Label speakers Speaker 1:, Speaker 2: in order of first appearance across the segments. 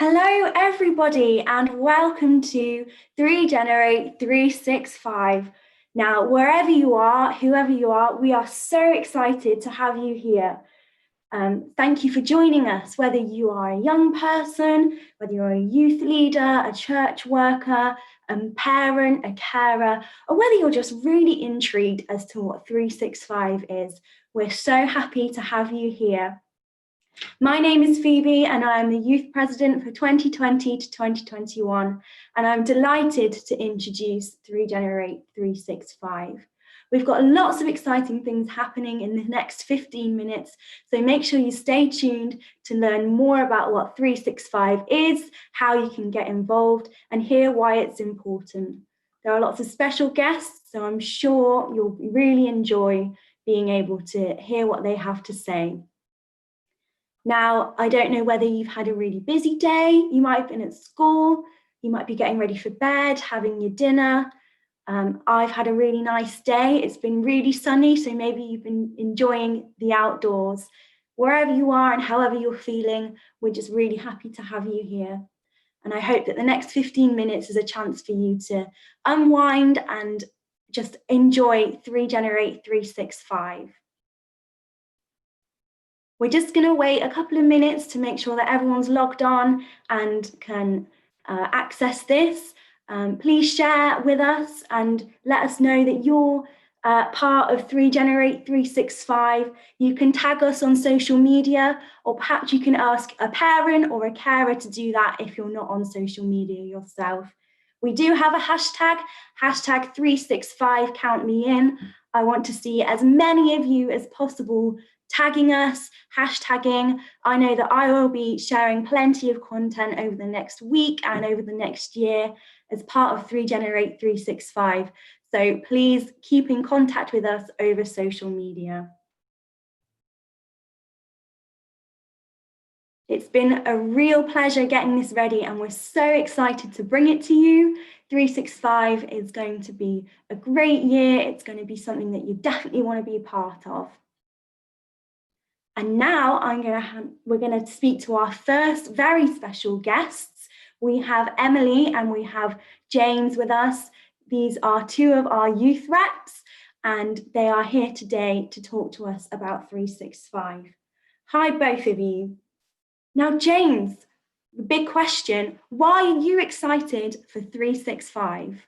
Speaker 1: Hello everybody and welcome to 3Generate 365. Now, wherever you are, whoever you are, we are so excited to have you here. Thank you for joining us, whether you are a young person, whether you're a youth leader, a church worker, a parent, a carer, or whether you're just really intrigued as to what 365 is. We're so happy to have you here. My name is Phoebe and I am the Youth President for 2020 to 2021, and I'm delighted to introduce 3Generate 365. We've got lots of exciting things happening in the next 15 minutes, so make sure you stay tuned to learn more about what 365 is, how you can get involved, and hear why it's important. There are lots of special guests, so I'm sure you'll really enjoy being able to hear what they have to say. Now, I don't know whether you've had a really busy day. You might have been at school, you might be getting ready for bed, having your dinner. I've had a really nice day. It's been really sunny, so maybe you've been enjoying the outdoors. Wherever you are and however you're feeling, we're just really happy to have you here. And I hope that the next 15 minutes is a chance for you to unwind and just enjoy 3Generate 365. We're just going to wait a couple of minutes to make sure that everyone's logged on and can access this. Please share with us and let us know that you're part of 3Generate 365. You can tag us on social media, or perhaps you can ask a parent or a carer to do that if you're not on social media yourself. We do have a hashtag 365 count me in. I want to see as many of you as possible tagging us, hashtagging. I know that I will be sharing plenty of content over the next week and over the next year as part of 3Generate 365. So please keep in contact with us over social media. It's been a real pleasure getting this ready, and we're so excited to bring it to you. 365 is going to be a great year. It's going to be something that you definitely want to be a part of. And now we're going to speak to our first very special guests. We have Emily and we have James with us. These are two of our youth reps, and they are here today to talk to us about 365. Hi, both of you. Now, James, the big question, why are you excited for 365?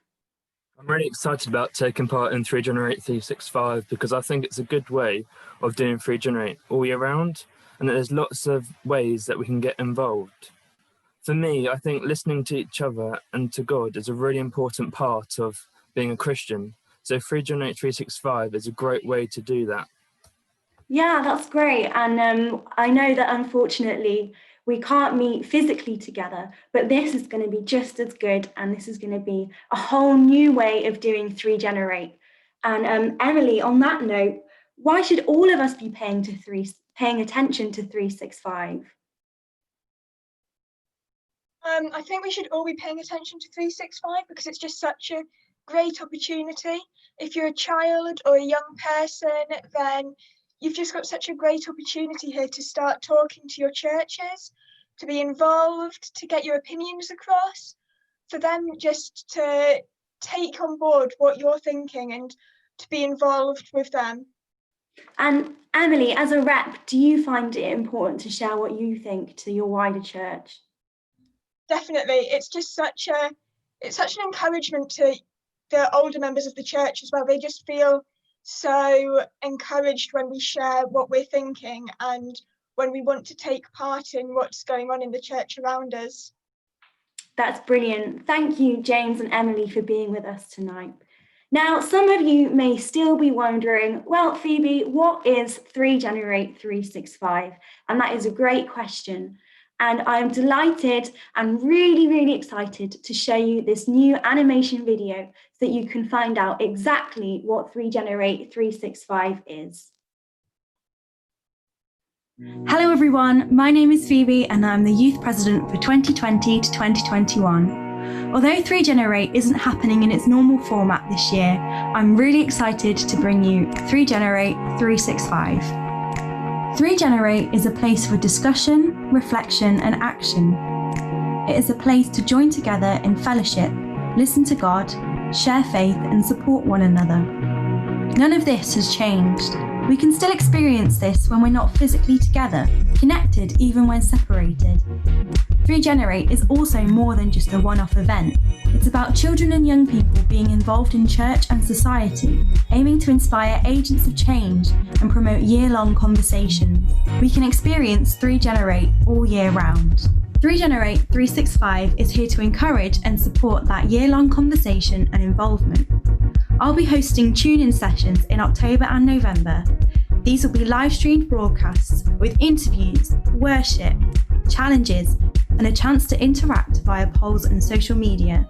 Speaker 2: I'm really excited about taking part in 3Generate 365 because I think it's a good way of doing 3Generate all year round, and there's lots of ways that we can get involved. For me, I think listening to each other and to God is a really important part of being a Christian. So 3Generate 365 is a great way to do that.
Speaker 1: Yeah, that's great. And I know that unfortunately we can't meet physically together, but this is going to be just as good, and this is going to be a whole new way of doing 3Generate. And Emily, on that note, why should all of us be paying attention to 365?
Speaker 3: I think we should all be paying attention to 365 because it's just such a great opportunity. If you're a child or a young person, then you've just got such a great opportunity here to start talking to your churches, to be involved, to get your opinions across, for them just to take on board what you're thinking and to be involved with them. And
Speaker 1: Emily, as a rep, do you find it important to share what you think to your wider church?
Speaker 3: Definitely. It's just such an encouragement to the older members of the church as well. They just feel so encouraged when we share what we're thinking and when we want to take part in what's going on in the church around us.
Speaker 1: That's brilliant. Thank you, James and Emily, for being with us tonight. Now, some of you may still be wondering, well, Phoebe, what is 3Generate 365? And that is a great question. And I'm delighted and really, really excited to show you this new animation video so that you can find out exactly what 3Generate 365 is. Hello everyone, my name is Phoebe and I'm the Youth President for 2020 to 2021. Although 3Generate isn't happening in its normal format this year, I'm really excited to bring you 3Generate 365. 3Generate is a place for discussion, reflection and action. It is a place to join together in fellowship, listen to God, share faith, and support one another. None of this has changed. We can still experience this when we're not physically together, connected even when separated. 3Generate is also more than just a one-off event. It's about children and young people being involved in church and society, aiming to inspire agents of change and promote year-long conversations. We can experience 3Generate all year round. 3Generate 365 is here to encourage and support that year-long conversation and involvement. I'll be hosting tune-in sessions in October and November. These will be live-streamed broadcasts with interviews, worship, challenges, and a chance to interact via polls and social media.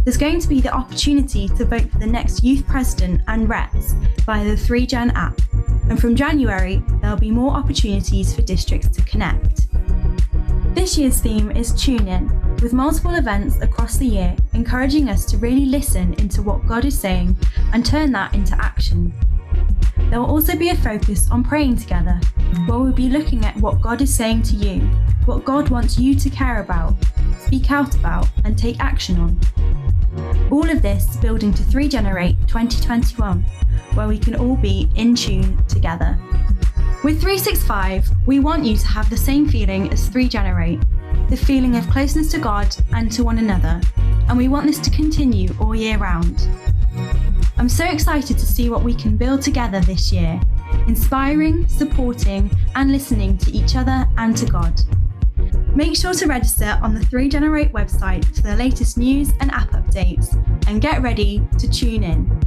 Speaker 1: There's going to be the opportunity to vote for the next youth president and reps via the 3Gen app, and from January, there'll be more opportunities for districts to connect. This year's theme is Tune In, with multiple events across the year encouraging us to really listen into what God is saying and turn that into action. There will also be a focus on praying together, where we'll be looking at what God is saying to you, what God wants you to care about, speak out about, and take action on. All of this building to 3Generate 2021, where we can all be in tune together. With 365, we want you to have the same feeling as 3Generate, the feeling of closeness to God and to one another, and we want this to continue all year round. I'm so excited to see what we can build together this year, inspiring, supporting, and listening to each other and to God. Make sure to register on the 3Generate website for the latest news and app updates, and get ready to tune in.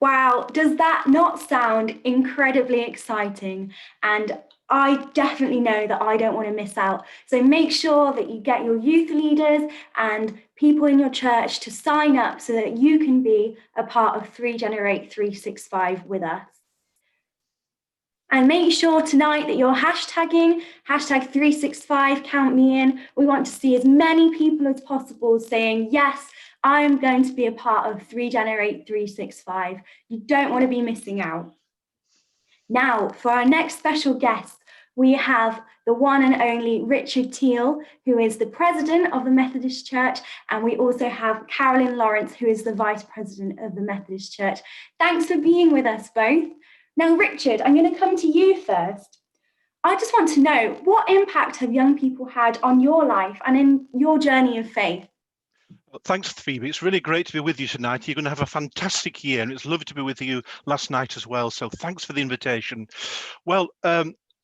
Speaker 1: Wow, does that not sound incredibly exciting? And I definitely know that I don't want to miss out. So make sure that you get your youth leaders and people in your church to sign up so that you can be a part of 3Generate 365 with us. And make sure tonight that you're hashtagging, hashtag 365, count me in. We want to see as many people as possible saying, yes, I am going to be a part of 3Generate 365. You don't want to be missing out. Now, for our next special guest, we have the one and only Richard Teal, who is the president of the Methodist Church, and we also have Carolyn Lawrence, who is the vice president of the Methodist Church. Thanks for being with us both. Now, Richard, I'm going to come to you first. I just want to know, what impact have young people had on your life and in your journey of faith?
Speaker 4: Well, thanks, Phoebe. It's really great to be with you tonight. You're going to have a fantastic year, and it's lovely to be with you last night as well. So thanks for the invitation. Well,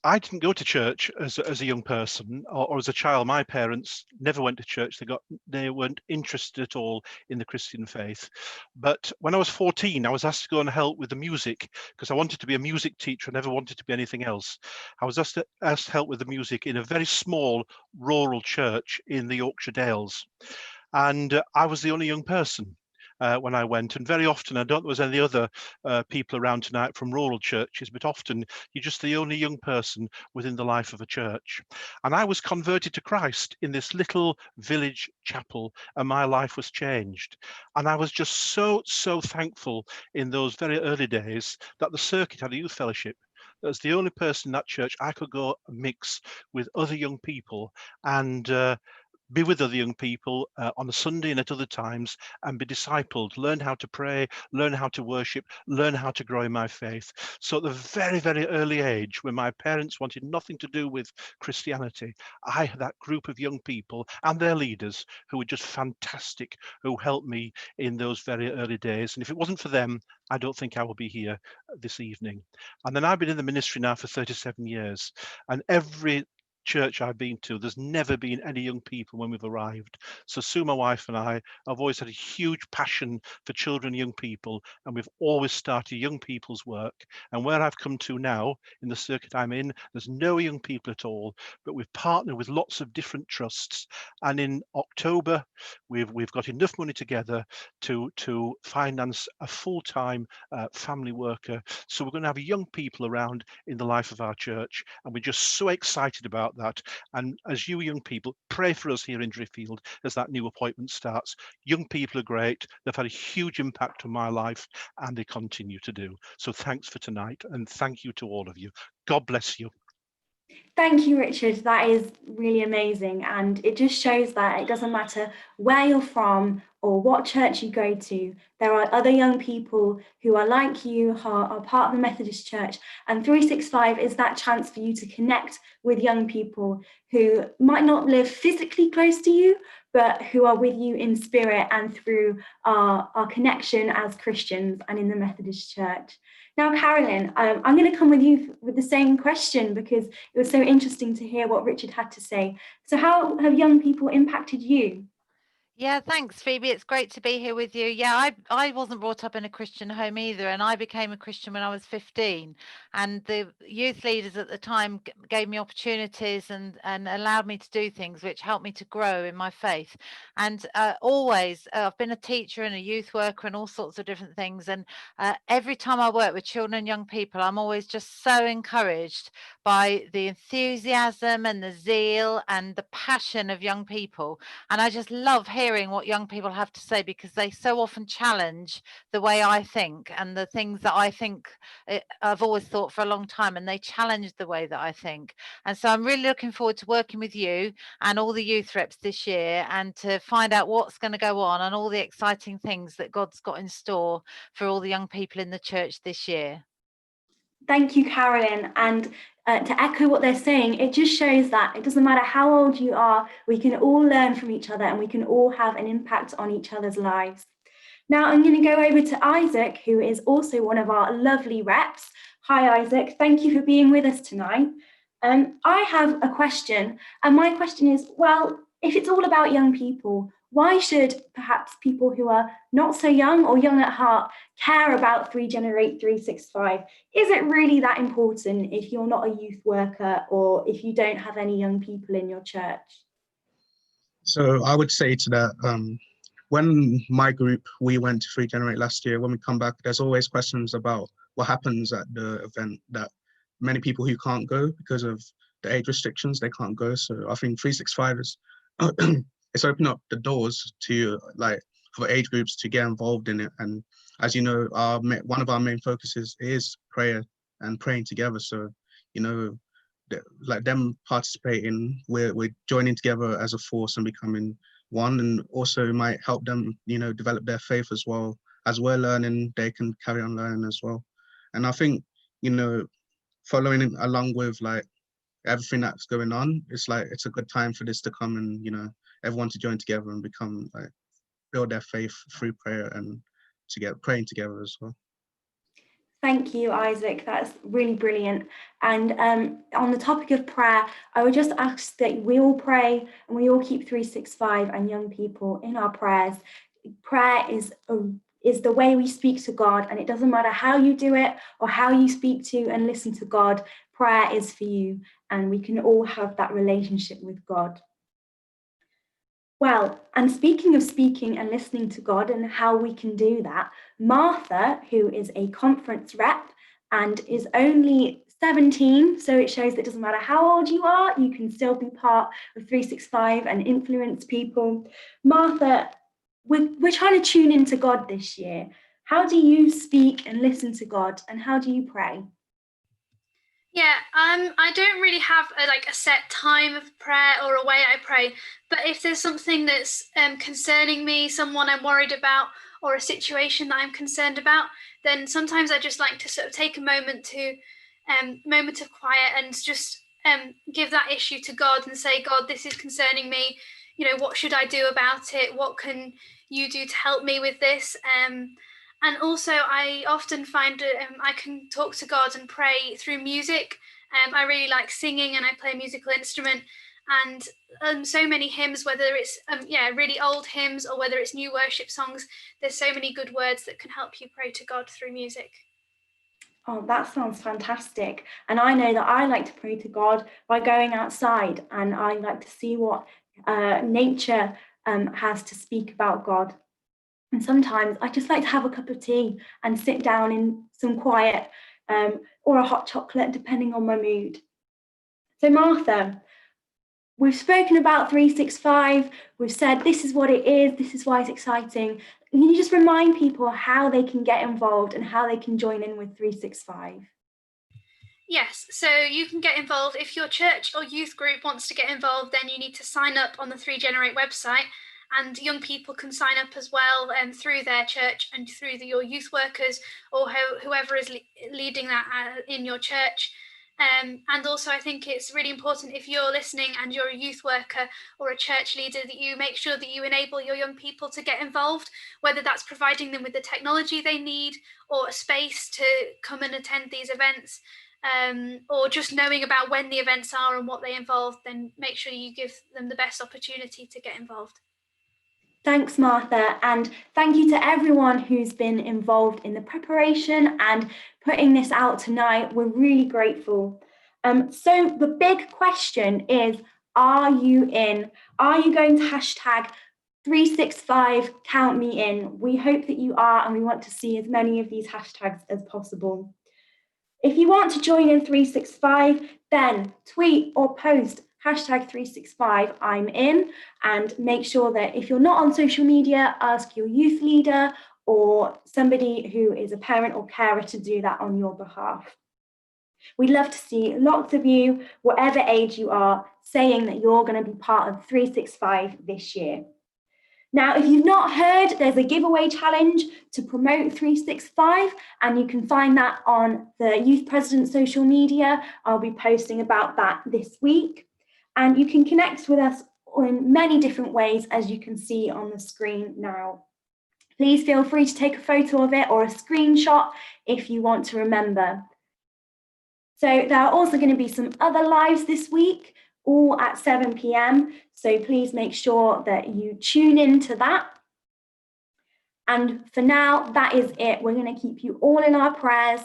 Speaker 4: I didn't go to church as a young person or as a child. My parents never went to church. They weren't interested at all in the Christian faith. But when I was 14, I was asked to go and help with the music because I wanted to be a music teacher. I never wanted to be anything else. I was asked to help with the music in a very small rural church in the Yorkshire Dales. And I was the only young person when I went. And very often, I don't think there was any other people around tonight from rural churches, but often you're just the only young person within the life of a church. And I was converted to Christ in this little village chapel, and my life was changed. And I was just so thankful in those very early days that the circuit had a youth fellowship. As the only person in that church, I could go and mix with other young people and be with other young people on a Sunday and at other times and be discipled, learn how to pray, learn how to worship, learn how to grow in my faith. So at the very early age, when my parents wanted nothing to do with Christianity, I had that group of young people and their leaders who were just fantastic, who helped me in those very early days. And if it wasn't for them, I don't think I will be here this evening. And then I've been in the ministry now for 37 years, and every church I've been to, there's never been any young people when we've arrived. So Sue, my wife, and I have always had a huge passion for children and young people, and we've always started young people's work. And where I've come to now, in the circuit I'm in, there's no young people at all, but we've partnered with lots of different trusts. And in October, we've got enough money together to finance a full-time family worker. So we're going to have young people around in the life of our church, and we're just so excited about that. And as you young people, pray for us here in Driffield as that new appointment starts. Young people are great. They've had a huge impact on my life, and they continue to do. So thanks for tonight, and thank you to all of you. God bless you.
Speaker 1: Thank you, Richard. That is really amazing. And it just shows that it doesn't matter where you're from or what church you go to, there are other young people who are like you, who are part of the Methodist Church. And 365 is that chance for you to connect with young people who might not live physically close to you, but who are with you in spirit and through our connection as Christians and in the Methodist Church. Now, Carolyn, I'm going to come with you with the same question because it was so interesting to hear what Richard had to say. So how have young people impacted you?
Speaker 5: Yeah, thanks, Phoebe. It's great to be here with you. Yeah, I wasn't brought up in a Christian home either, and I became a Christian when I was 15. And the youth leaders at the time gave me opportunities and allowed me to do things which helped me to grow in my faith. And always, I've been a teacher and a youth worker and all sorts of different things. And every time I work with children and young people, I'm always just so encouraged by the enthusiasm and the zeal and the passion of young people. And I just love hearing what young people have to say because they so often challenge the way I think and the things that I think I've always thought for a long time, and they challenge the way that I think. And so I'm really looking forward to working with you and all the youth reps this year and to find out what's going to go on and all the exciting things that God's got in store for all the young people in the church this year.
Speaker 1: Thank you, Carolyn. And to echo what they're saying, it just shows that it doesn't matter how old you are, we can all learn from each other and we can all have an impact on each other's lives. Now I'm going to go over to Isaac, who is also one of our lovely reps. Hi, Isaac. Thank you for being with us tonight. I have a question, and my question is, well, if it's all about young people, why should perhaps people who are not so young or young at heart care about 3Generate 365? Is it really that important if you're not a youth worker or if you don't have any young people in your church?
Speaker 6: So I would say to that, when my group, we went to 3Generate last year, when we come back, there's always questions about what happens at the event that many people who can't go because of the age restrictions, they can't go. So I think 365 is, it's opened up the doors to like for age groups to get involved in it. And as you know, one of our main focuses is prayer and praying together. So, you know, like them participating, we're joining together as a force and becoming one, and also might help them, you know, develop their faith as well. As we're learning, they can carry on learning as well. And I think, you know, following along with like everything that's going on, it's like it's a good time for this to come and, you know, everyone to join together and become like build their faith through prayer and praying together as well.
Speaker 1: Thank you, Isaac. That's really brilliant. And on the topic of prayer, I would just ask that we all pray and we all keep 365 and young people in our prayers. Prayer is the way we speak to God, and it doesn't matter how you do it or how you speak to and listen to God. Prayer is for you, and we can all have that relationship with God. Well, and speaking of speaking and listening to God and how we can do that, Martha, who is a conference rep and is only 17, so it shows that it doesn't matter how old you are, you can still be part of 365 and influence people. Martha, we're trying to tune into God this year. How do you speak and listen to God, and how do you pray?
Speaker 7: Yeah, I don't really have a set time of prayer or a way I pray, but if there's something that's concerning me, someone I'm worried about, or a situation that I'm concerned about, then sometimes I just like to sort of take a moment of quiet and just give that issue to God and say, God, this is concerning me. You know, what should I do about it? What can you do to help me with this? And also, I often find I can talk to God and pray through music. I really like singing, and I play a musical instrument. And so many hymns, whether it's really old hymns or whether it's new worship songs, there's so many good words that can help you pray to God through music.
Speaker 1: Oh, that sounds fantastic. And I know that I like to pray to God by going outside, and I like to see what nature has to speak about God. And sometimes I just like to have a cup of tea and sit down in some quiet or a hot chocolate, depending on my mood. So Martha, We've spoken about 365. We've said this is what it is, this is why it's exciting. Can you just remind people how they can get involved and how they can join in with 365?
Speaker 7: Yes, so you can get involved. If your church or youth group wants to get involved, then you need to sign up on the 3Generate website, and young people can sign up as well through their church and through your youth workers or whoever is leading that in your church. And also, I think it's really important, if you're listening and you're a youth worker or a church leader, that you make sure that you enable your young people to get involved, whether that's providing them with the technology they need or a space to come and attend these events. Or just knowing about when the events are and what they involve, then make sure you give them the best opportunity to get involved.
Speaker 1: Thanks, Martha, and thank you to everyone who's been involved in the preparation and putting this out tonight. We're really grateful. So the big question is, are you in? Are you going to hashtag 365 count me in? We hope that you are, and we want to see as many of these hashtags as possible. If you want to join in 365, then tweet or post hashtag 365 I'm in, and make sure that if you're not on social media, ask your youth leader or somebody who is a parent or carer to do that on your behalf. We'd love to see lots of you, whatever age you are, saying that you're going to be part of 365 this year. Now, if you've not heard, there's a giveaway challenge to promote 365, and you can find that on the Youth President social media. I'll be posting about that this week. And you can connect with us in many different ways, as you can see on the screen now. Please feel free to take a photo of it or a screenshot if you want to remember. So there are also going to be some other lives this week, all at 7 p.m. So please make sure that you tune into that. And for now, that is it. We're going to keep you all in our prayers.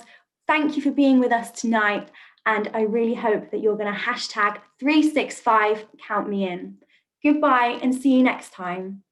Speaker 1: Thank you for being with us tonight. And I really hope that you're going to hashtag 365 count me in. Goodbye and see you next time.